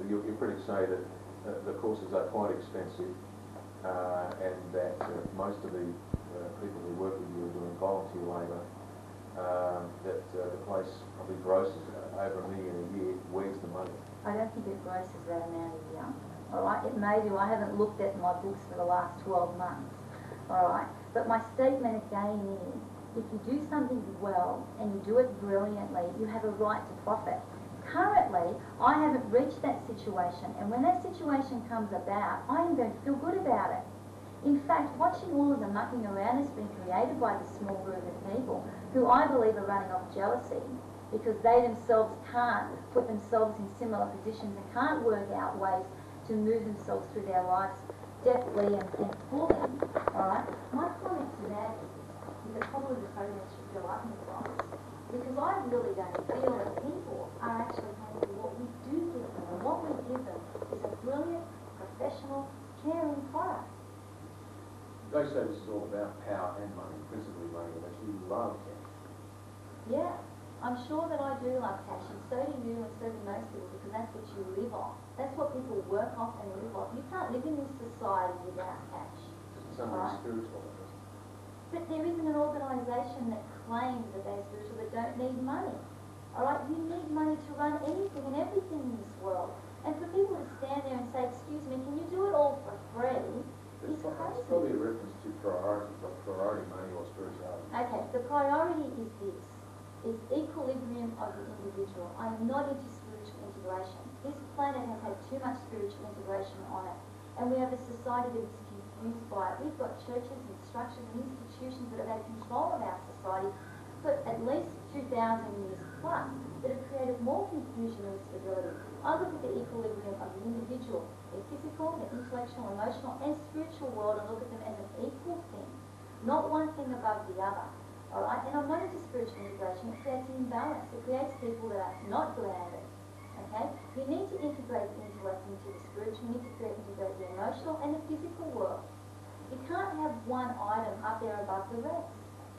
you're pretty to say that the courses are quite expensive, and that most of the people who work with you are doing volunteer labour, that the place probably grosses over $1 million a year. Where's the money? I don't think it grosses that amount a year. All right, it may do. I haven't looked at my books for the last 12 months. All right, but my statement again is, if you do something well and you do it brilliantly, you have a right to profit. Currently, I haven't reached that situation, and when that situation comes about, I am going to feel good about it. In fact, watching all of the mucking around has been created by this small group of people who I believe are running off jealousy because they themselves can't put themselves in similar positions and can't work out ways to move themselves through their lives deftly and fully. All right? My comment to that is that probably the program should go up in price, because I really don't feel that people are actually happy with what we do give them, and what we give them is a brilliant, professional, caring product. They say this is all about power and money, principally money, and that you love cash. Yeah, I'm sure that I do love cash, and so do you, and so do most people, because that's what you live off. That's what people work off and live off. You can't live in this society without cash. It's something spiritual, isn't it? But there isn't an organisation that claims that they're spiritual that don't need money. All right, you need money to run anything and everything in this world. And for people to stand there and say, excuse me, can you do it all for free? It's crazy. It's probably a reference to priority, like priority money or spirituality. Okay, the priority is this, is equilibrium of the individual. I am not into spiritual integration. This planet has had too much spiritual integration on it, and we have a society that is confused by it. We've got churches and structures and institutions that have had control of our society for at least 2,000 years plus, that have created more confusion and instability. I look at the equilibrium of the individual, their physical, their intellectual, emotional, and spiritual world, and look at them as an equal thing, not one thing above the other. All right, and I'm not into spiritual integration. It creates an imbalance. It creates people that are not grounded. Okay, you need to integrate the intellect into the spiritual. You need to integrate the emotional and the physical world. You can't have one item up there above the rest.